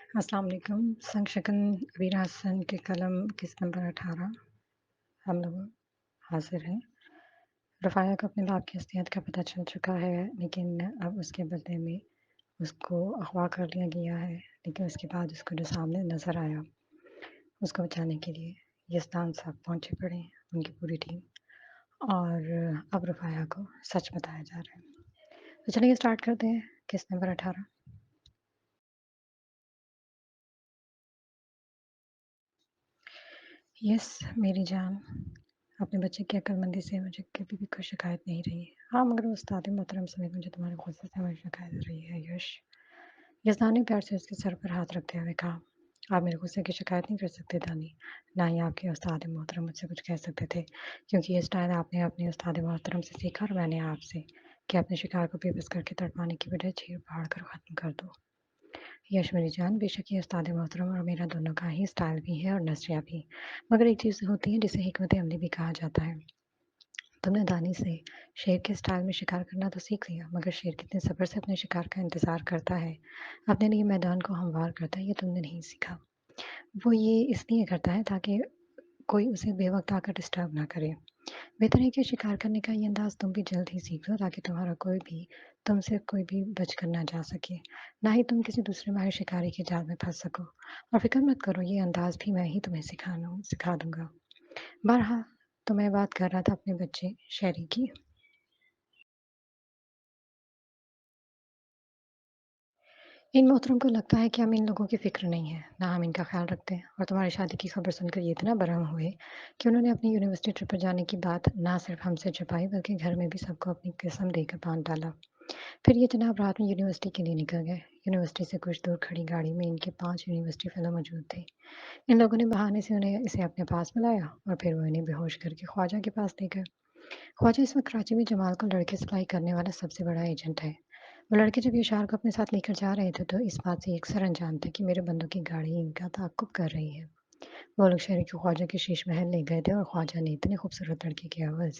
अस्सलाम वालेकुम। संशकन अबीर हसन के कलम किस्त नंबर 18 हम लोग हाज़िर हैं। रफ़ाया को अपने बाप की असलियत का पता चल चुका है, लेकिन अब उसके बदले में उसको अगवा कर लिया गया है। लेकिन उसके बाद उसको जो सामने नज़र आया, उसको बचाने के लिए यज़दान साहब पहुँचे पड़े हैं, उनकी पूरी टीम। और अब रफ़ाया को सच बताया जा रहा है। तो चलिए स्टार्ट करते हैं किस्त नंबर 18। यस मेरी जान, अपने बच्चे की अक्लमंदी से मुझे कभी भी कोई शिकायत नहीं रही। हाँ, मगर उस्ताद मोहतरम समेत मुझे तुम्हारे गुस्से से हमेशा शिकायत रही है यश। यज़दान ने प्यार से उसके सर पर हाथ रखते हुए कहा, आप मेरे गुस्से की शिकायत नहीं कर सकते दानी, ना ही आपके उस्ताद मोहतरम मुझसे कुछ कह सकते थे, क्योंकि ये स्टाइल आपने अपने उस्ताद मोहतरम से सीखा और मैंने आपसे कि अपने शिकार को बेबस करके तड़पाने की बजाय चीर-फाड़ कर ख़त्म कर दो। यश मेरी जान, बेशक ये उस्ताद मोहतरम और मेरा दोनों का ही स्टाइल भी है और नज़रिया भी। मगर एक चीज़ होती है जिसे हिकमत अमली भी कहा जाता है। तुमने दानी से शेर के स्टाइल में शिकार करना तो सीख लिया, मगर शेर कितने सब्र से अपने शिकार का इंतज़ार करता है, अपने लिए मैदान को हमवार करता है, ये तुमने नहीं सीखा। वो ये इसलिए करता है ताकि कोई उसे बेवक़्त आकर डिस्टर्ब ना करे। बेहतर है कि शिकार करने का ये अंदाज़ तुम भी जल्द ही सीख लो ताकि तुम्हारा तुमसे कोई भी बच कर ना जा सके। ना ही तुम किसी दूसरे माहिर शिकारी के जाल में फँस सको। और फ़िक्र मत करो, ये अंदाज़ भी मैं ही तुम्हें सिखा दूँगा। बहरहाल, तो मैं बात कर रहा था अपने बच्चे शैरी की। इन मोहतरम को लगता है कि हम इन लोगों की फ़िक्र नहीं है, ना हम इनका ख़्याल रखते हैं और तुम्हारी शादी की खबर सुनकर ये इतना बरहम हुए कि उन्होंने अपनी यूनिवर्सिटी ट्रिप पर जाने की बात ना सिर्फ़ हमसे छुपाई बल्कि घर में भी सबको अपनी कसम देकर बाँध डाला। फिर ये जनाब रात में यूनिवर्सिटी के लिए निकल गए। यूनिवर्सिटी से कुछ दूर खड़ी गाड़ी में इनके 5 यूनिवर्सिटी फ़ेलो मौजूद थे। इन लोगों ने बहाने से उन्हें इसे अपने पास बुलाया और फिर वो इन्हें बेहोश करके ख्वाजा के पास ले गए। ख्वाजा इस वक़्त कराची में जमाल को लड़के सप्लाई करने वाला सबसे बड़ा एजेंट है। वो लड़के जब यशार को अपने साथ लेकर जा रहे थे तो इस बात से यकसर अनजान थे कि मेरे बंदों की गाड़ी इनका ताक़ुब कर रही है। वो लोग शहर के ख्वाजा के शीश महल ले गए थे और ख्वाजा ने इतने खूबसूरत लड़के के एवज़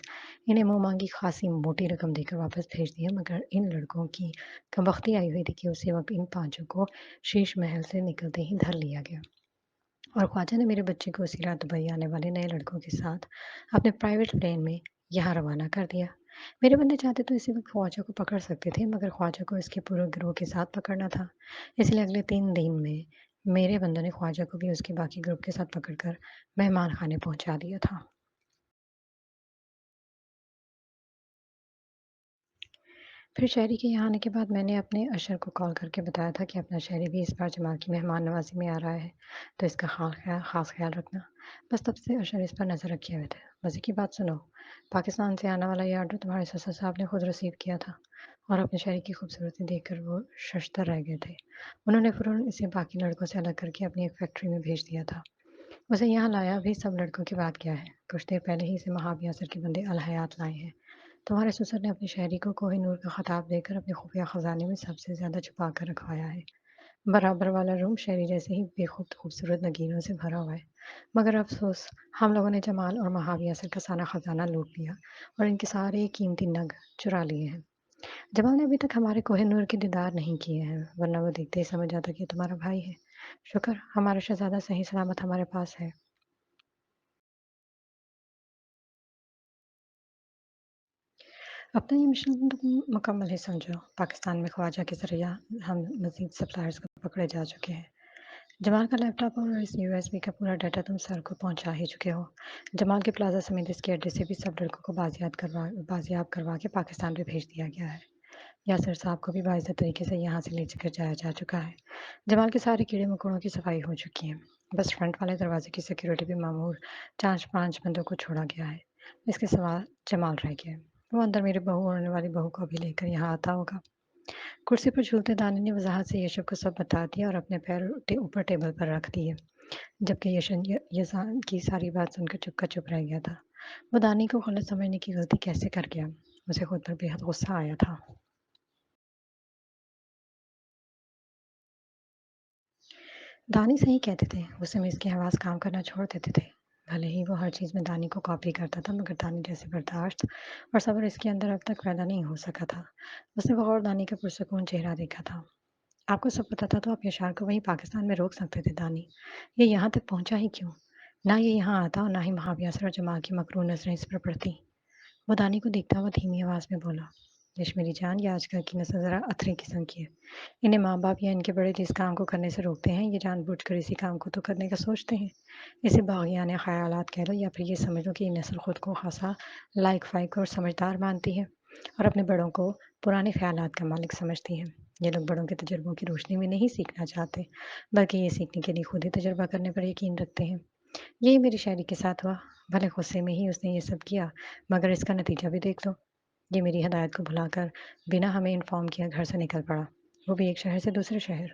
इन्हें मुँह मांगी खासी मोटी रकम देकर वापस भेज दिया, मगर इन लड़कों की कमबख्ती आई हुई थी कि उसी वक़्त इन पाँचों को शीश महल से निकलते ही धर लिया गया और ख्वाजा ने मेरे बच्चे को उसी रात दुबई आने वाले नए लड़कों के साथ अपने प्राइवेट प्लेन में यहाँ रवाना कर दिया। मेरे बंदे चाहते तो इसी वक़्त ख्वाजा को पकड़ सकते थे, मगर ख्वाजा को इसके पूरे गिरोह के साथ पकड़ना था। इसलिए अगले 3 दिन में मेरे बंदों ने ख्वाजा को भी उसके बाकी ग्रुप के साथ पकड़कर मेहमान खाने पहुँचा दिया था। फिर शहरी के यहाँ आने के बाद मैंने अपने अशर को कॉल करके बताया था कि अपना शहरी भी इस बार जमाल की मेहमान नवाज़ी में आ रहा है, तो इसका ख़ास ख़्याल रखना। बस तब से अशर इस पर नज़र रखे हुए थे। मज़े की बात सुनो, पाकिस्तान से आने वाला ये ऑर्डर तुम्हारे ससुर साहब ने खुद रिसीव किया था और अपने शहरी की खूबसूरती देखकर वो शशदर रह गए थे। उन्होंने फ़ौरन इसे बाकी लड़कों से अलग करके अपनी एक फैक्ट्री में भेज दिया था। उसे यहाँ लाया भी सब लड़कों की बात क्या है, कुछ देर पहले ही इसे महाब यासर के बंदे अल हयात लाए हैं। तुम्हारे ससुर ने अपने शहरी को कोहिनूर का खिताब देकर अपने खुफिया खजाने में सबसे ज़्यादा छुपा कर रखवाया है। बराबर वाला रूम शहरी जैसे ही बेखूब खूबसूरत नगीनों से भरा हुआ है। मगर अफ़सोस, हम लोगों ने जमाल और महाब यासर का सारा खजाना लूट लिया और इनके सारे कीमती नग चुरा लिए हैं। जमाल ने अभी तक हमारे कोहिनूर के दीदार नहीं किए हैं, वरना वो देखते ही समझ जाता कि ये तुम्हारा भाई है। शुक्र हमारा शहज़ादा सही सलामत हमारे पास है। अपना ये मिशन तुम मुकम्मल ही समझो। पाकिस्तान में ख्वाजा के ज़रिए हम मज़ीद सप्लायर्स को पकड़े जा चुके हैं। जमाल का लैपटॉप और इस यूएसबी का पूरा डाटा तुम सर को पहुंचा ही चुके हो। जमाल के प्लाज़ा समेत इसके एड्रेस से भी सब लड़कों को बाजियाब करवा के पाकिस्तान भी भेज दिया गया है। यासिर साहब को भी बाइज़्ज़त तरीके से यहाँ से लेकर जाया जा चुका है। जमाल के सारे कीड़े-मकोड़ों की सफाई हो चुकी है। बस फ्रंट वाले दरवाजे की सिक्योरिटी भी मामूर 4-5 बंदों को छोड़ा गया है। इसके सिवा जमाल रह गया है। वो अंदर मेरी बहू और होने वाली बहू को भी लेकर यहाँ आता होगा। कुर्सी पर झूलते दानी ने वज़ाहत से यशब को सब बता दिया और अपने पैर ऊपर टेबल पर रख दिए, जबकि यज़ान की सारी बात सुनकर चुप का चुप रह गया था। वो दानी को गलत समझने की गलती कैसे कर गया? उसे खुद पर बेहद गुस्सा आया था। दानी सही कहते थे, उस समय इसकी आवाज़ काम करना छोड़ देते थे। भले ही वो हर चीज़ में दानी को कॉपी करता था, मगर दानी जैसे बर्दाश्त और सब्र इसके अंदर अब तक पैदा नहीं हो सका था। उसने गौर दानी का पुरसकून चेहरा देखा था। आपको सब पता था तो आप यशार को वहीं पाकिस्तान में रोक सकते थे दानी। ये यहाँ तक पहुँचा ही क्यों? ना ये यहाँ आता और ना ही महाव्यासर और जमाल की मकरून नज़रें इस पर पड़ती। वो दानी को देखता हुआ धीमी आवाज़ में बोला, "देश मेरी जान, ये आजकल की नस्ल ज़रा अथरी किस्म की है। इन्हें माँ-बाप या इनके बड़े जिस काम को करने से रोकते हैं, ये जानबूझकर इसी काम को तो करने का सोचते हैं। इसे बाग़ियाने ख़यालात कह लो या फिर ये समझ लो कि ये नस्ल खुद को ख़ासा लायक-फ़ायक और समझदार मानती है और अपने बड़ों को पुराने ख़यालात का मालिक समझती है। ये लोग बड़ों के तजुर्बों की रोशनी में नहीं सीखना चाहते, बल्कि ये सीखने के लिए खुद ही तजुर्बा करने पर यकीन रखते हैं। यही मेरी शायरी के साथ हुआ। भले गुस्से में ही उसने ये सब किया, मगर इसका नतीजा भी देख लो। ये मेरी हिदायत को भुलाकर बिना हमें इन्फॉर्म किए घर से निकल पड़ा, वो भी एक शहर से दूसरे शहर।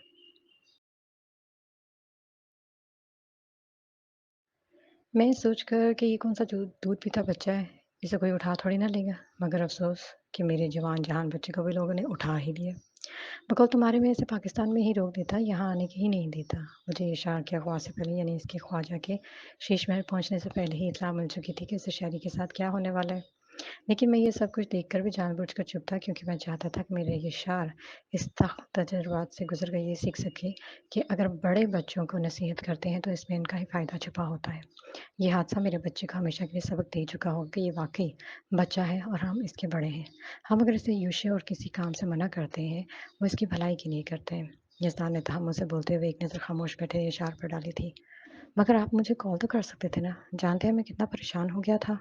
मैं सोचकर कि ये कौन-सा दूध पीता बच्चा है, इसे कोई उठा थोड़ी ना लेगा। मगर अफ़सोस कि मेरे जवान जहान बच्चे को भी लोगों ने उठा ही लिया। बकौल तुम्हारे में इसे पाकिस्तान में ही रोक देता, यहाँ आने की ही नहीं देता। मुझे इशार के अगवा से पहले यानी इसके ख्वाजा के शीश महल पहुँचने से पहले ही इत्तला मिल चुकी थी कि इस शायरी के साथ क्या होने वाला है। लेकिन मैं ये सब कुछ देखकर भी जानबूझकर चुप था क्योंकि मैं चाहता था कि मेरे ये शार इस सख्त तजुर्बात से गुज़र कर ये सीख सके कि अगर बड़े बच्चों को नसीहत करते हैं तो इसमें इनका ही फ़ायदा छुपा होता है। ये हादसा मेरे बच्चे को हमेशा के लिए सबक दे चुका होगा कि ये वाक़ई बच्चा है और हम इसके बड़े हैं। हम अगर इसे यूशे और किसी काम से मना करते हैं, वो इसकी भलाई के लिए करते हैं। यज़दान ने तहम्मुल से बोलते हुए एक नज़र खामोश बैठे इशार पर डाली थी। मगर आप मुझे कॉल तो कर सकते थे ना, जानते हैं मैं कितना परेशान हो गया था।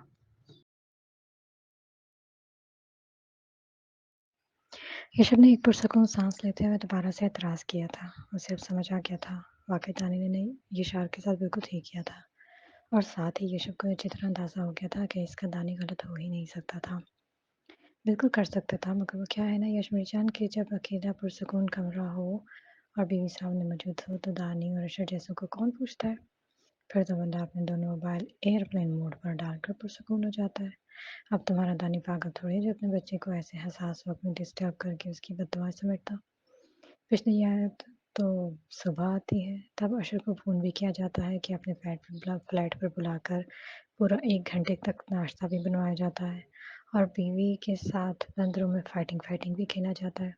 ऋषभ ने एक पुरसकून साँस लेते हुए दोबारा से एतराज़ किया था। उसे अब समझ आ गया था, वाक़ई दानिश ने ये इशार के साथ बिल्कुल ठीक किया था और साथ ही ऋषभ को अच्छी तरह अंदाज़ा हो गया था कि इसका दानी गलत हो ही नहीं सकता था। बिल्कुल कर सकता था मगर वो क्या है ना यशमीर जान कि जब अकेला पुरसकून कमरा हो और बीवी सामने मौजूद हो तो दानी और ऋषभ जैसों को कौन पूछता है? फिर तो बंदा अपने दोनों मोबाइल एयरप्लेन मोड पर डालकर पुरसकून हो जाता है। अब तुम्हारा दानी पागल थोड़ी है जो अपने बच्चे को ऐसे हसास वक़्त में डिस्टर्ब करके उसकी बददुआएँ समेटता। पिछली याद तो सुबह आती है, तब अशर को फ़ोन भी किया जाता है कि अपने फ्लैट पर बुलाकर पूरा 1 घंटे तक नाश्ता भी बनवाया जाता है और बीवी के साथ बंद रूम में फाइटिंग-फाइटिंग भी खेला जाता है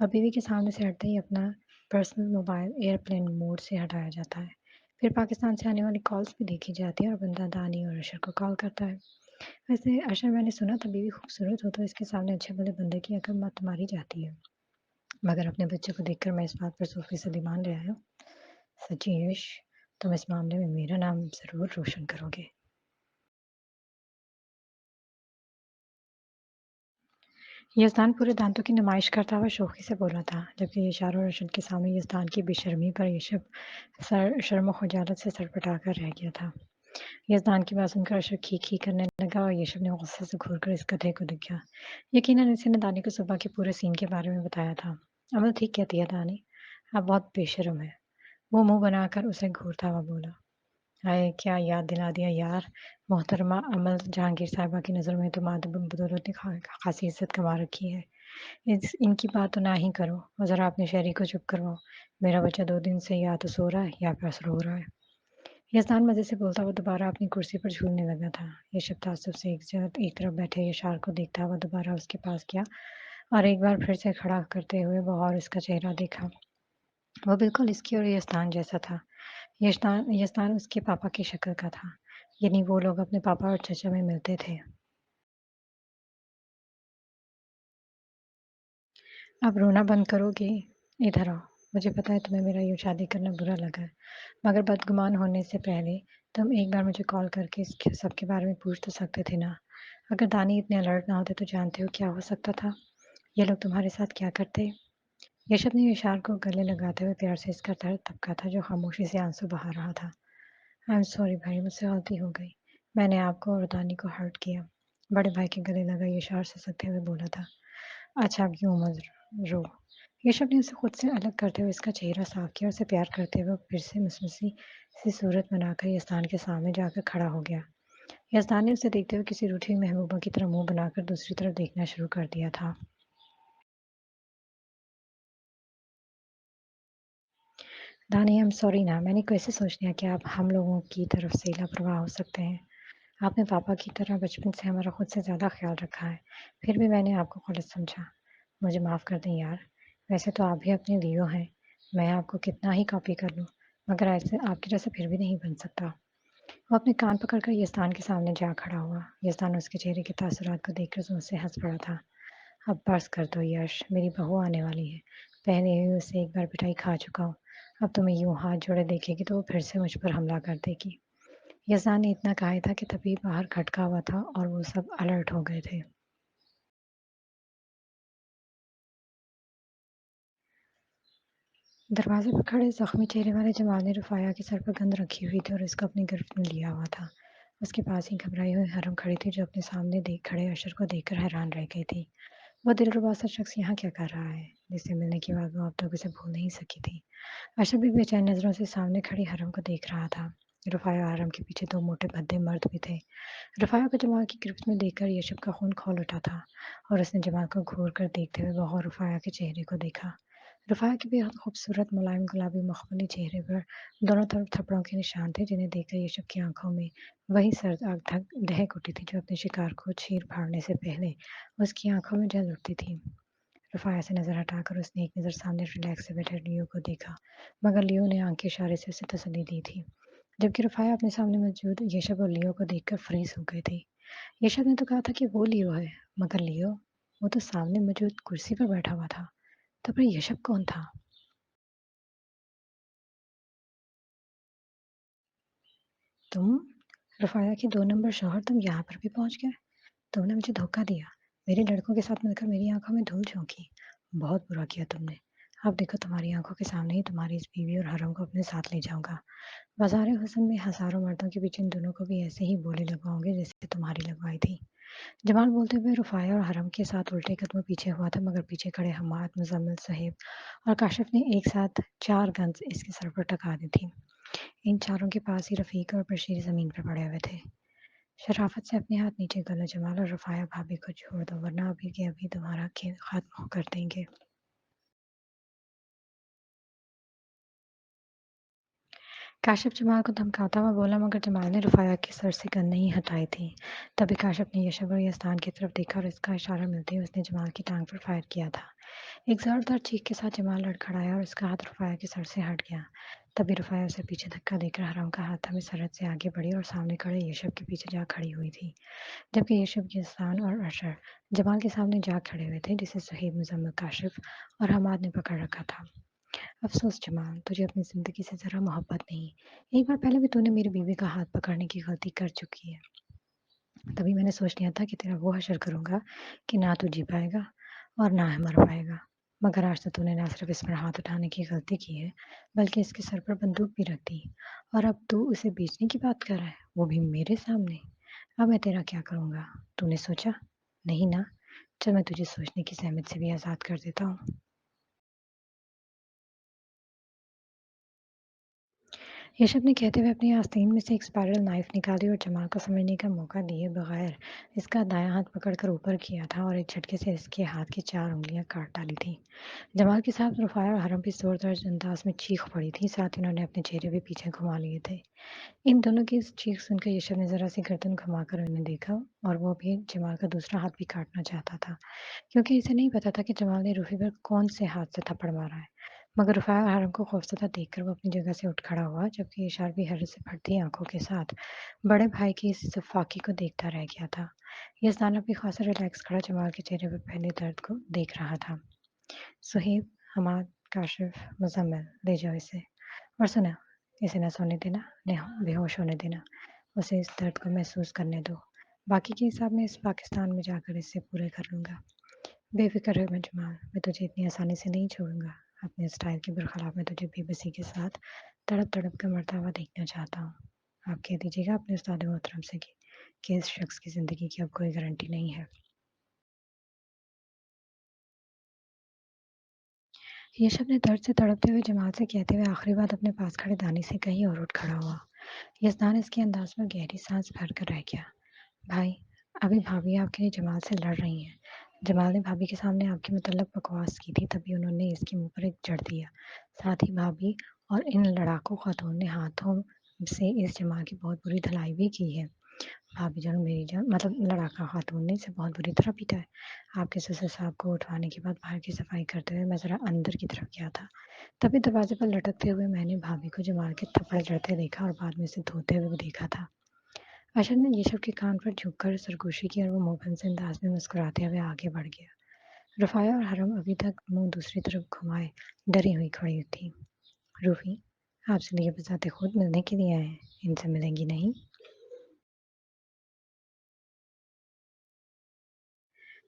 और बीवी के सामने से हटते ही अपना पर्सनल मोबाइल एयरप्लेन मोड से हटाया जाता है। फिर पाकिस्तान से आने वाली कॉल्स भी देखी जाती है और बंदा दानी और अशर को कॉल करता है। वैसे अशर मैंने सुना था बीवी खूबसूरत हो तो इसके सामने अच्छे भले बंदे की अकल मत मारी जाती है। मगर अपने बच्चे को देखकर मैं इस बात पर सोफ़े से ईमान ले आया हूँ। सच्ची यश, तुम इस मामले में मेरा नाम ज़रूर रोशन करोगे। यज़दान पूरे दांतों की नुमाइश करता हुआ शोख़ी से बोला था, जबकि इशारों और अशर के सामने यज़दान की बेशर्मी पर ऋषभ शर्म ख़जालत से सड़पटा कर रह गया था। यज़दान की बात सुनकर अशर खी-खी करने लगा और ऋषभ ने गुस्से से घूरकर इस गधे को देखा। यकीनन इसी ने दानी को सुबह के पूरे सीन के बारे में बताया था। अमल ठीक कहती है दानी, आप बहुत बेशर्म हैं। वो मुँह बनाकर उसे घूरता हुआ बोला। हाय! क्या याद दिला दिया यार। मोहतरमा अमल जहांगीर साहिबा की नज़रों में तो माँ बदौलत ने ख़ासी इज़्ज़त कमा रखी है। इनकी बात तो ना ही करो और ज़रा अपने शहरी को चुप करवाओ। मेरा बच्चा 2 दिन से या तो सो रहा है या फिर रो रहा है। यज़दान मज़े से बोलता हुआ दोबारा अपनी कुर्सी पर झूलने लगा था। ऋषभ ताज्जुब से एक तरफ बैठे यशार को देखता हुआ दोबारा उसके पास गया और एक बार फिर से खड़ा करते हुए वो और उसका चेहरा देखा। वो बिल्कुल इसकी और यज़दान जैसा था। यज़दान उसके पापा की शक्ल का था, यानी वो लोग अपने पापा और चाचा में मिलते थे। अब रोना बंद करोगे? इधर आओ। मुझे पता है तुम्हें मेरा यूँ शादी करना बुरा लगा है, मगर बदगुमान होने से पहले तुम एक बार मुझे कॉल करके इसके सबके बारे में पूछ तो सकते थे ना। अगर दानी इतने अलर्ट ना होते तो जानते हो क्या हो सकता था? ये लोग तुम्हारे साथ क्या करते? ऋषभ ने इशार को गले लगाते हुए प्यार से इसका सर थपका था जो खामोशी से आंसू बहा रहा था। आई एम सॉरी भाई, मुझसे गलती हो गई। मैंने आपको और दानी को हर्ट किया। बड़े भाई के गले लगा इशार से ससकते हुए बोला था। अच्छा अब यूँ मत रो। ऋषभ ने उसे खुद से अलग करते हुए इसका चेहरा साफ किया और उसे प्यार करते हुए फिर से मुसमुसी सी सूरत बनाकर यज़दान के सामने जाकर खड़ा हो गया। यज़दान ने उसे देखते हुए किसी रूठी हुई महबूबा की तरह मुँह बनाकर दूसरी तरफ देखना शुरू कर दिया था। दानी आई एम सॉरी ना, मैंने कैसे सोच लिया कि आप हम लोगों की तरफ से लापरवाह हो सकते हैं। आपने पापा की तरह बचपन से हमारा खुद से ज़्यादा ख़्याल रखा है, फिर भी मैंने आपको गलत समझा। मुझे माफ़ कर दें यार, वैसे तो आप भी अपने लियो हैं। मैं आपको कितना ही कॉपी कर लूँ, मगर ऐसे आपके जैसा फिर भी नहीं बन सकता। वो अपने कान पकड़कर यस्तान के सामने जा खड़ा हुआ। यस्तान उसके चेहरे के तासुरात को देखकर जोर से हंस पड़ा था। अब बस कर दो यश, मेरी बहू आने वाली है। पहले ही उसे एक बार पिटाई खा चुका हूँ। अब तुम्हें यूं हाथ जोड़े देखेगी तो वो फिर से मुझ पर हमला कर देगी। यस्तान ने इतना कहा था कि तभी बाहर खटका हुआ था और वो सब अलर्ट हो गए थे। दरवाजे पर खड़े जख्मी चेहरे वाले जमाल ने रुफाया के सर पर गंद रखी हुई थी और उसको अपनी गिरफ्त में लिया हुआ था। उसके पास ही घबराई हुई हरम खड़ी थी जो अपने सामने देख खड़े अशर को देखकर हैरान रह गई थी। वो दिलरुबा सा शख्स यहाँ क्या कर रहा है जिससे मिलने के बाद वो अब तक उसे भूल नहीं सकी थी। अशर भी बेचैन नजरों से सामने खड़ी हरम को देख रहा था। रुफाया और हरम के पीछे दो मोटे भद्दे मर्द भी थे। रुफाया को जमाल की गिरफ्त में देखकर यशब का खून खौल उठा था और उसने जमाल को घूर कर देखते हुए वह रुफाया के चेहरे को देखा। रुफाया के बेहद खूबसूरत मुलायम गुलाबी मखमली चेहरे पर दोनों तरफ थप्पड़ों के निशान थे जिन्हें देखकर यशब की आंखों में वही सर्द आग धक दहक उठी थी जो अपने शिकार को चीर फाड़ने से पहले उसकी आंखों में जल उठती थी। रुफाया से नजर हटाकर उसने एक नज़र सामने रिलैक्स से बैठे लियो को देखा, मगर लियो ने आंख के इशारे से उसे तसल्ली दी थी। जबकि रुफाया अपने सामने मौजूद यशब और लियो को देखकर फ्रीज हो गई थी। यशब ने तो कहा था कि वो लियो है, मगर लियो, वो तो सामने मौजूद कुर्सी पर बैठा हुआ था। तो फिर यशब कौन था? तुम? रुफाया के 2 नंबर शौहर, तुम यहाँ पर भी पहुँच गए? तुमने मुझे धोखा दिया। मेरे लड़कों के साथ मिलकर मेरी आँखों में धूल झोंकी। बहुत बुरा किया तुमने। अब देखो तुम्हारी आँखों के सामने ही तुम्हारी इस बीवी और हरम को अपने साथ ले जाऊँगा। बाज़ारे हुस्न में हज़ारों मर्दों के बीच इन दोनों को भी ऐसे ही बोली लगवाऊँगी जैसे तुम्हारी लगवाई थी। जमाल बोलते हुए रुफाया और हरम के साथ उल्टे कदमों पीछे हुआ था, मगर पीछे खड़े हम्माद, मुज़म्मिल, सुहेब और काशिफ ने एक साथ 4 गन्स इसके सर पर टका दी थी। इन चारों के पास ही रफ़ीक और बशीर ज़मीन पर पड़े हुए थे। शराफत से अपने हाथ नीचे कर लो जमाल और रुफाया भाभी को छोड़ दो, वरना अभी के अभी तुम्हारा खेल खत्म कर देंगे। काशिफ जमाल को धमकाता हुआ बोला, मगर जमाल ने रुफाया के सर से गन नहीं हटाई थी। तभी काशिफ ने यशब और यस्तान की तरफ देखा और इसका इशारा मिलते ही उसने जमाल की टांग पर फायर किया था। एक जोरदार चीख के साथ जमाल लड़खड़ाया और उसका हाथ रुफाया के सर से हट गया। तभी रुफाया उसे पीछे धक्का देकर हराम का हाथ हमें सरहद से आगे बढ़ी और सामने खड़े यशब के पीछे जा खड़ी हुई थी। जबकि यशब, यस्तान और अशर जमाल के सामने जा खड़े हुए थे, जिसे सुहेब, मुजम्मिल, काशिफ और हमाद ने पकड़ रखा था। अफसोस जमाल, तुझे अपनी ज़िंदगी से ज़रा मोहब्बत नहीं। एक बार पहले भी तूने मेरी बीवी का हाथ पकड़ने की गलती कर चुकी है। तभी मैंने सोच लिया था कि तेरा वो हशर करूँगा कि ना तू जी पाएगा और ना ही मर पाएगा। मगर आज तो तूने ना सिर्फ इस पर हाथ उठाने की गलती की है, बल्कि इसके सर पर बंदूक भी रख दी। और अब तू उसे बेचने की बात कर रहा है, वो भी मेरे सामने। अब मैं तेरा क्या करूँगा? तूने सोचा? नहीं ना? चल मैं तुझे सोचने की ज़हमत से भी आज़ाद कर देता हूँ। यशब ने कहते हुए अपनी आस्तीन में से एक स्पाइरल नाइफ निकाली और जमाल को समझने का मौका दिए बगैर इसका दायां हाथ पकड़कर ऊपर किया था और एक झटके से इसके हाथ की 4 उंगलियां काट डाली थी। जमाल के साथ रुफाया और हरम भी जोरदार अंदाज में चीख पड़ी थी, साथ ही उन्होंने अपने चेहरे भी पीछे घुमा लिए थे। इन दोनों की इस चीख सुनकर यशब ने जरा सी गर्दन घुमाकर उन्हें देखा और वो भी जमाल का दूसरा हाथ भी काटना चाहता था, क्योंकि इसे नहीं पता था कि जमाल ने रूही पर कौन से हाथ से थप्पड़ मारा है। मगर रुफ़ाया हरम को खौफज़दा देखकर वो अपनी जगह से उठ खड़ा हुआ, जबकि इशार भी हैरत से फटती आंखों के साथ बड़े भाई की इस फाकी को देखता रह गया था। यज़दान भी खासा रिलैक्स खड़ा जमाल के चेहरे पर फैले दर्द को देख रहा था। सुहेब, हमाद, काशिफ, मुज़म्मिल, ले जाओ इसे। और सुना, इसे न सोने देना, न बेहोश होने देना। उसे इस दर्द को महसूस करने दो। बाकी के हिसाब मैं इस पाकिस्तान में जाकर इससे पूरे कर लूँगा। बेफ़िक्र रह जमाल, मैं तुझे इतनी आसानी से नहीं छोड़ूँगा। अपने स्टाइल के बरखिलाफ मैं तुझे बेबसी के साथ तड़प-तड़प कर मरता हुआ देखना चाहता हूँ। आप कह दीजिएगा अपने उस्ताद मोहतरम से कि इस शख्स की ज़िंदगी की अब कोई गारंटी नहीं है। यशब ने दर्द से तड़पते हुए जमाल से कहते हुए आखिरी बात अपने पास खड़े दानी से कही और उठ खड़ा हुआ। यज़दान इसके अंदाज में गहरी सांस भरकर रह गया। भाई, अभी भाभी आपके लिए जमाल से लड़ रही हैं। जमाल ने भाभी के सामने आपके मतलब बकवास की थी, तभी उन्होंने इसके मुंह पर एक जड़ दिया। साथ ही भाभी और इन लड़ाकू खातून ने हाथों से इस जमाल की बहुत बुरी धलाई भी की है। भाभी जान मेरी जान मतलब लड़ाका खातून ने इसे बहुत बुरी तरह पीटा है। आपके ससुर साहब को उठवाने के बाद बाहर की सफाई करते हुए मैं ज़रा अंदर की तरफ गया था। तभी दरवाजे पर लटकते हुए मैंने भाभी को जमाल के थप्पड़ जड़ते देखा और बाद में उसे धोते हुए भी देखा था। अशर ने ये सब के कान पर झुककर सरगोशी की और वो मुंह से अंदाज में मुस्कुराते हुए आगे बढ़ गया। रुफ़ाया और हरम अभी तक मुंह दूसरी तरफ घुमाए डरी हुई खड़ी थी। रूफी, आपसे ये बजाते खुद मिलने के लिए आए हैं, इनसे मिलेंगी नहीं?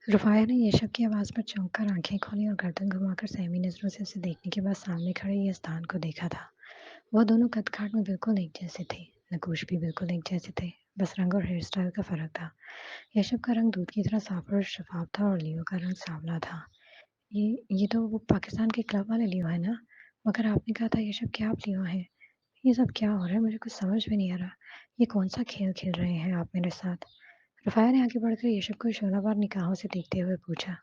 रुफ़ाया ने यशब की आवाज़ पर चौंक कर आँखें खोली और गर्दन घुमाकर सहमी नज़रों से उसे देखने के बाद सामने खड़े यज़दान को देखा था। वो दोनों कद-काठ में बिल्कुल एक जैसे थे, नकूश भी बिल्कुल एक जैसे थे, बस रंग और हेयर स्टाइल का फ़र्क था। यशब का रंग दूध की तरह साफ और शफ़ाफ था और लियो का रंग सांवला था। ये तो वो पाकिस्तान के क्लब वाले लियो है ना? मगर आपने कहा था यशब कि आप लियो हैं। ये सब क्या हो रहा है? मुझे कुछ समझ में नहीं आ रहा। ये कौन-सा खेल खेल रहे हैं आप मेरे साथ? रुफ़ाया ने आगे बढ़कर यशब को शोलावर निगाहों से देखते हुए पूछा।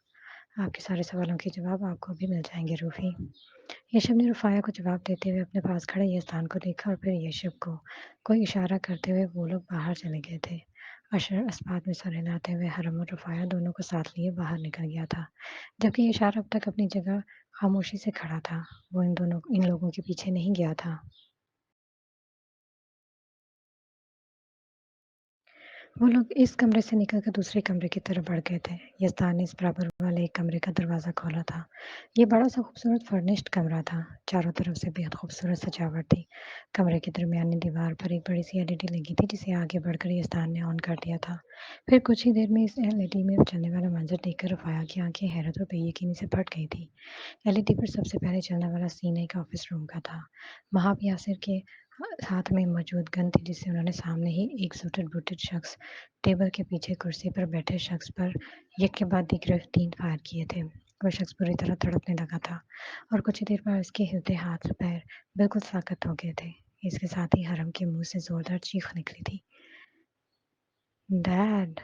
आपके सारे सवालों के जवाब आपको अभी मिल जाएँगे रूफ़ी। यशब ने रुफ़ाया को जवाब देते हुए अपने पास खड़े यज़दान को देखा और फिर यशब को कोई इशारा करते हुए वो लोग बाहर चले गए थे। अशर इस्पात में सर हिलाते हुए हरम और रुफ़ाया दोनों को साथ लिए बाहर निकल गया था, जबकि इशारा अब तक अपनी जगह खामोशी से खड़ा था। वो इन लोगों के पीछे नहीं गया था। वो लोग इस कमरे से निकलकर दूसरे कमरे की तरफ बढ़ गए थे। यज़दान ने इस बराबर वाले एक कमरे का दरवाज़ा खोला था। ये बड़ा-सा खूबसूरत फर्निश्ड कमरा था। चारों तरफ से बेहद खूबसूरत सजावट थी। कमरे की दरमियानी दीवार पर एक बड़ी-सी एलईडी लगी थी, जिसे आगे बढ़कर यज़दान ने ऑन कर दिया था। फिर कुछ ही देर में इस एलईडी में चलने वाला मंज़र देखकर रफ़ाया की आँखें हैरत और बेयकीनी से फट गई थी। एलईडी पर सबसे पहले चलने वाला सीन एक ऑफिस रूम का था। वहां भी यासिर के हाथ में मौजूद गन थी जिससे उन्होंने सामने ही एक सूटेड बूटेड शख्स टेबल के पीछे कुर्सी पर बैठे शख्स पर एक के बाद दीगरे 3 फायर किए थे। वो शख्स बुरी तरह तड़पने लगा था और कुछ ही देर बाद उसके हिलते हाथ पैर बिल्कुल साकत हो गए थे। इसके साथ ही हरम के मुंह से जोरदार चीख निकली थी। डैड।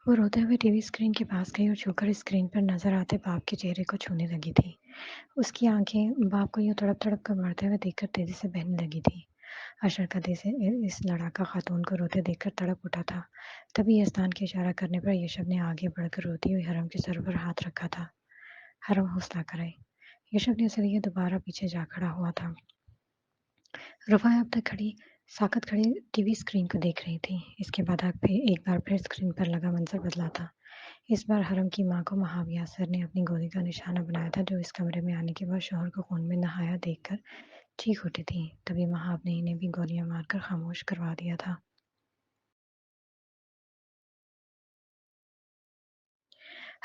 वो रोते हुए टीवी स्क्रीन के पास गई और छूकर स्क्रीन पर नजर आते बाप के चेहरे को छूने लगी थी। उसकी आँखें बाप को यूँ तड़प-तड़प कर मरते हुए देखकर तेज़ी से बहने लगी थी। अशर कदे से इस लड़ाका खातून को रोते देखकर तड़प उठा था। तभी यज़दान के इशारा करने पर यशब ने आगे बढ़कर रोती हुई हरम के सर पर हाथ रखा था। हरम हौसला करे। यशब ने उसे लिए दोबारा पीछे जा खड़ा हुआ था। रुफ़ाया अब तक साकत खड़ी टीवी स्क्रीन को देख रही थी। इसके बाद एक बार फिर स्क्रीन पर लगा मंज़र बदला था। इस बार हरम की माँ को महाविया सर ने अपनी गोली का निशाना बनाया था, जो इस कमरे में आने के बाद शौहर को खून में नहाया देखकर चीख उठी थी। तभी महाब ने इन्हें भी गोलियां मारकर खामोश करवा दिया था।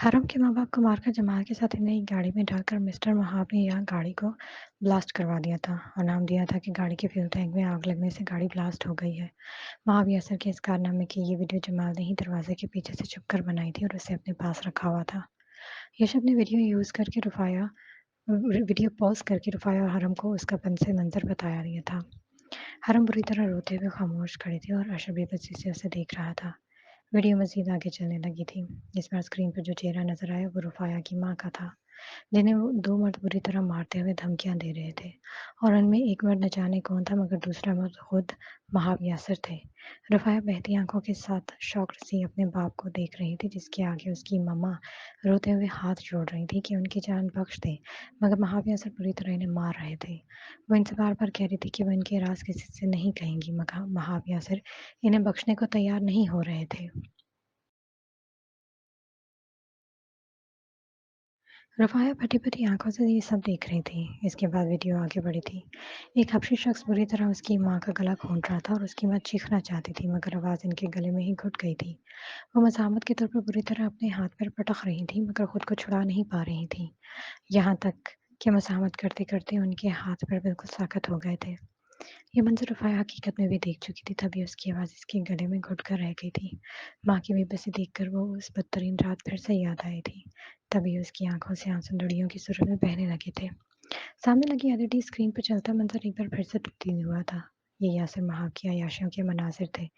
हरम के माँ-बाप को मारकर जमाल के साथ इन्हें एक गाड़ी में डालकर मिस्टर महाब ने यहाँ गाड़ी को ब्लास्ट करवा दिया था और नाम दिया था कि गाड़ी के फ्यूल टैंक में आग लगने से गाड़ी ब्लास्ट हो गई है। महाब यासर के इस कारनामे की ये वीडियो जमाल ने ही दरवाजे के पीछे से छुपकर बनाई थी और उसे अपने पास रखा हुआ था। यशब ने वीडियो पॉज़ करके रुफ़ाया और हरम को उसका से मंज़र बताया दिया था। हरम बुरी तरह रोते हुए खामोश खड़ी थी और अशर बेबसी से उसे देख रहा था। वीडियो मज़ीद आगे चलने लगी थी। इस बार स्क्रीन पर जो चेहरा नज़र आया वो रुफ़ाया की माँ का था, जिन्हें वो 2 मर्द बुरी तरह मारते हुए धमकियाँ दे रहे थे और उनमें एक मर्द न जाने कौन था मगर दूसरा मर्द खुद महाब यासिर थे। रुफ़ाया बहती आँखों के साथ शॉक्ड सी अपने बाप को देख रही थी जिसके आगे उसकी मम्मा रोते हुए हाथ जोड़ रही थी कि उनकी जान बख्श दें, मगर महाब यासिर पूरी तरह इन्हें मार रहे थे। वो इनसे बार-बार कह रही थी कि वो इनके राज़ किसी से नहीं कहेंगी मगर महाब यासिर इन्हें बख्शने को तैयार नहीं हो रहे थे। रफ़ाया फटी-फटी आँखों से ये सब देख रही थी। इसके बाद वीडियो आगे बढ़ी थी। एक हबशी शख्स बुरी तरह उसकी माँ का गला घोंट रहा था और उसकी माँ चीखना चाहती थी मगर आवाज़ इनके गले में ही घुट गई थी। वो मज़ाहमत के तौर पर बुरी तरह अपने हाथ-पैर पटक रही थी मगर खुद को छुड़ा नहीं पा रही थी। यहाँ तक कि मज़ाहमत करते-करते उनके हाथ-पैर बिल्कुल साक़त हो गए थे। ये मंज़र रुफ़ाया हकीकत में भी देख चुकी थी, तभी उसकी आवाज़ इसके गले में घुट कर रह गई थी। माँ की बेबसी देखकर वो उस बदतरीन रात फिर से याद आई थी। तभी उसकी आँखों से आँसू लड़ियों की सूरत में बहने लगे थे। सामने लगी एलईडी स्क्रीन पर चलता मंज़र एक बार फिर से तब्दील हुआ था। ये यासिर महाब की अय्याशियों के मनाज़िर थे,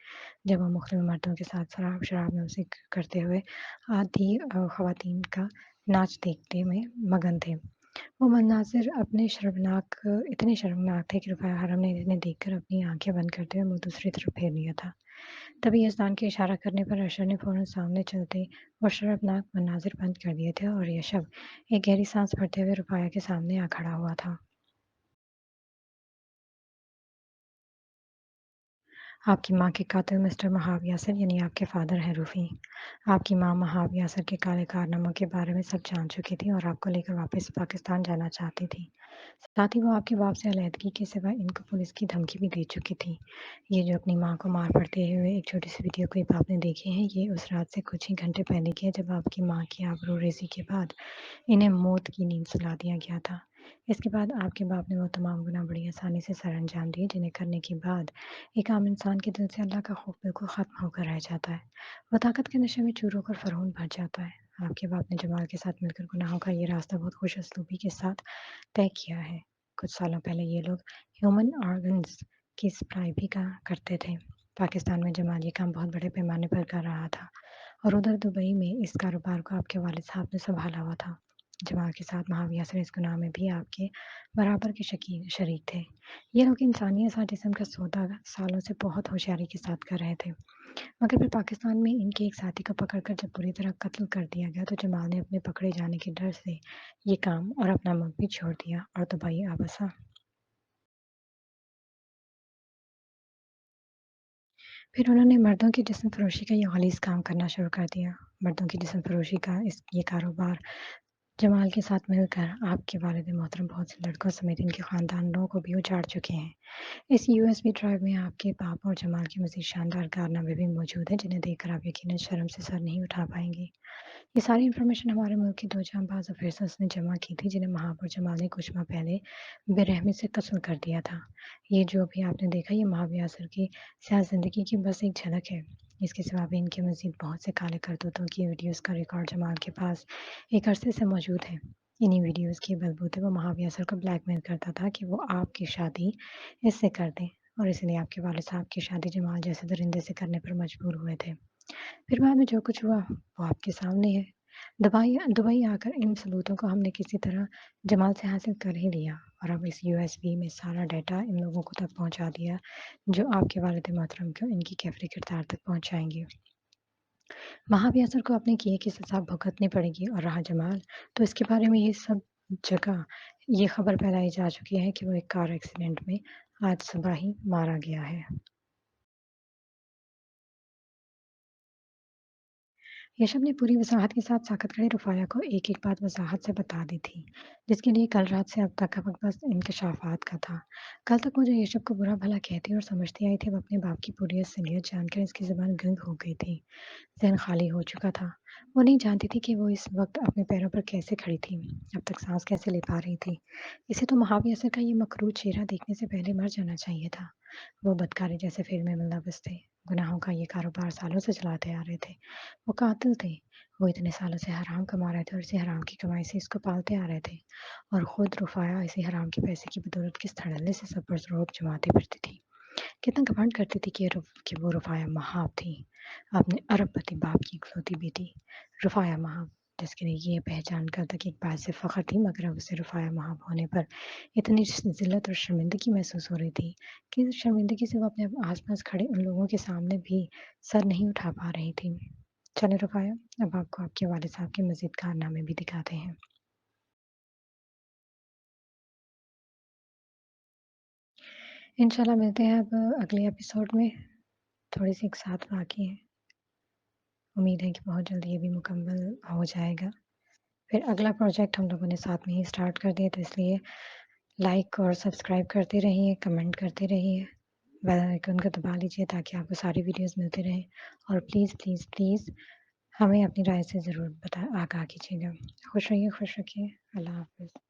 जब वो मुख्तलिफ मर्दों के साथ शराब नोशी करते हुए आधी ख़वातीन का नाच देखने में मगन थे। वो मन्नाज़िर इतने शर्मनाक थे कि रुफ़ाया हरम ने इन्हें देखकर अपनी आँखें बंद करते हुए मुँह दूसरी तरफ फेर लिया था। तभी यज़दान के इशारा करने पर अशर ने फ़ौरन सामने चलते वो शर्मनाक मन्नाज़िर बंद कर दिए थे और ये शब एक गहरी साँस भरते हुए रुफ़ाया के सामने आ खड़ा हुआ था। आपकी माँ के कातिल मिस्टर महाब यासिर यानी आपके फ़ादर हैं रूफ़ी। आपकी माँ महाब यासिर के काले कारनामों के बारे में सब जान चुकी थी और आपको लेकर वापस पाकिस्तान जाना चाहती थी। साथ ही वो आपके बाप से अलहदगी के सिवा इनको पुलिस की धमकी भी दे चुकी थी। ये जो अपनी माँ को मार पड़ते हुए एक छोटी-सी वीडियो क्लिप आपने देखी है, ये उस रात से कुछ ही घंटे पहले की है जब आपकी माँ की आबरूरेज़ी के बाद इन्हें मौत की नींद सुला दिया गया था। इसके बाद आपके बाप ने वो तमाम गुनाह बड़ी आसानी से सरअंजाम दिए जिन्हें करने के बाद एक आम इंसान के दिल से अल्लाह का खौफ बिल्कुल ख़त्म होकर रह जाता है। वो ताकत के नशे में चूर होकर फ़रहून भर जाता है। आपके बाप ने जमाल के साथ मिलकर गुनाहों का ये रास्ता बहुत खुश उसलूबी के साथ तय किया है। कुछ सालों पहले ये लोग ह्यूमन ऑर्गन्स की सप्लाई भी करते थे। पाकिस्तान में जमाल ये काम बहुत बड़े पैमाने पर कर रहा था और उधर दुबई में इस कारोबार को आपके वालिद साहब ने सँभाला हुआ था। जमाल के साथ महाविया से इस गुनाह में भी आपके बराबर के शरीक थे। ये लोग इंसानियत सा जिस्म का सौदा सालों से बहुत होशियारी के साथ कर रहे थे। मगर फिर पाकिस्तान में इनके एक साथी को पकड़कर जब बुरी तरह कत्ल कर दिया गया तो जमाल ने अपने पकड़े जाने के डर से ये काम और अपना मुल्क भी छोड़ दिया और दुबई आ बसा। फिर उन्होंने मर्दों की जिस्म फरोशी का ये ग़लीज़ काम करना शुरू कर दिया। मर्दों की जिस्म फरोशी का ये कारोबार जमाल के साथ मिलकर आपके वालिद मोहतरम बहुत से लड़कों समेत इनके ख़ानदानों को भी उजाड़ चुके हैं। इस यूएसबी ड्राइव में आपके पाप और जमाल के मज़ीद शानदार कारनामे भी मौजूद हैं, जिन्हें देखकर आप यकीनन शर्म से सर नहीं उठा पाएँगे। ये सारी इन्फॉर्मेशन हमारे मुल्क के 2 जाँबाज़ ऑफ़िसर्स ने जमा की थी, जिन्हें महाब और जमाल ने कुछ माह पहले बेरहमी से कत्ल कर दिया था। ये जो अभी आपने देखा, ये महाब यासिर की स्याह ज़िंदगी की बस एक झलक है। इसके सिवा भी इनके मज़ीद बहुत से काले करतूतों की वीडियोज़ का रिकॉर्ड जमाल के पास एक अरसे से मौजूद है। इन्हीं वीडियोज़ के बलबूते वो महाब यासिर को ब्लैकमेल करता था कि वो आपकी शादी इससे कर दें और इसलिए आपके वालिद साहब की शादी जमाल जैसे दरिंदे से करने पर मजबूर हुए थे। फिर बाद में जो कुछ हुआ, वो आपके सामने है। दुबई आकर इन सबूतों को हमने किसी तरह जमाल से हासिल कर ही लिया और अब इस यूएसबी में सारा डाटा इन लोगों को तक पहुँचा दिया, जो आपके वालिद मोहतरम को इनकी कैफ़रे किरदार तक पहुँचाएँगे। महावी असर को अपने किए की सज़ा भुगतनी पड़ेगी और रहा जमाल, तो इसके बारे में ये सब जगह ये खबर फैलाई जा चुकी है कि वो एक कार एक्सीडेंट में आज सुबह ही मारा गया है। यशब ने पूरी वज़ाहत के साथ साकत खड़े रुफ़ाया को एक-एक बात वज़ाहत से बता दी थी, जिसके लिए कल रात से अब तक वक़्त बस इंकशाफ़ात का था। कल तक वो जो यशब को बुरा-भला कहती और समझती आई थी, वो अपने बाप की पूरी असलियत जानकर इसकी ज़ुबान गंग हो गई थी। ज़हन खाली हो चुका था। वो नहीं जानती थी कि वो इस वक़्त अपने पैरों पर कैसे खड़ी थी, अब तक साँस कैसे ले पा रही थी। इसे तो महावी असर का ये मकरूह चेहरा देखने से पहले मर जाना चाहिए था। वो बदकारी जैसे फ़िल्म में मुलव्वस थे, गुनाहों का ये कारोबार सालों से चलाते आ रहे थे। वो कातिल थे, वो इतने सालों से हराम कमा रहे थे और इसी हराम की कमाई से इसको पालते आ रहे थे और खुद रुफ़ाया इसी हराम के पैसे की बदौलत किस धड़ल्ले से सब पर ज़ोर जमाती फिरती थी। कितना घमंड करती थी कि वो रुफ़ाया महाब थी, अपने अरबपति बाप की इकलौती बेटी रुफ़ाया महाब, जिसके लिए ये पहचान कल तक एक बाइस फ़ख्र थी, मगर अब उसे रुफ़ाया महाब होने पर इतनी ज़िल्लत और शर्मिंदगी महसूस हो रही थी कि इस शर्मिंदगी से वो अपने आस-पास खड़े उन लोगों के सामने भी सर नहीं उठा पा रही थी। चलें रुफ़ाया, अब आपको आपके वालिद साहब के मज़ीद कारनामे भी दिखाते हैं। इंशाल्लाह मिलते हैं अब अगले एपिसोड में, थोड़ी-सी एक साथ बाकी है। उम्मीद है कि बहुत जल्दी ये भी मुकम्मल हो जाएगा। फिर अगला प्रोजेक्ट हम लोगों ने साथ में ही स्टार्ट कर दिया, तो इसलिए लाइक और सब्सक्राइब करते रहिए, कमेंट करते रहिए, बेल आइकन को दबा लीजिए ताकि आपको सारी वीडियोज़ मिलती रहें और प्लीज़, प्लीज़, प्लीज़ हमें अपनी राय से ज़रूर आगाह कीजिएगा। खुश रहिए, खुश रखिए। अल्लाह हाफ़िज़।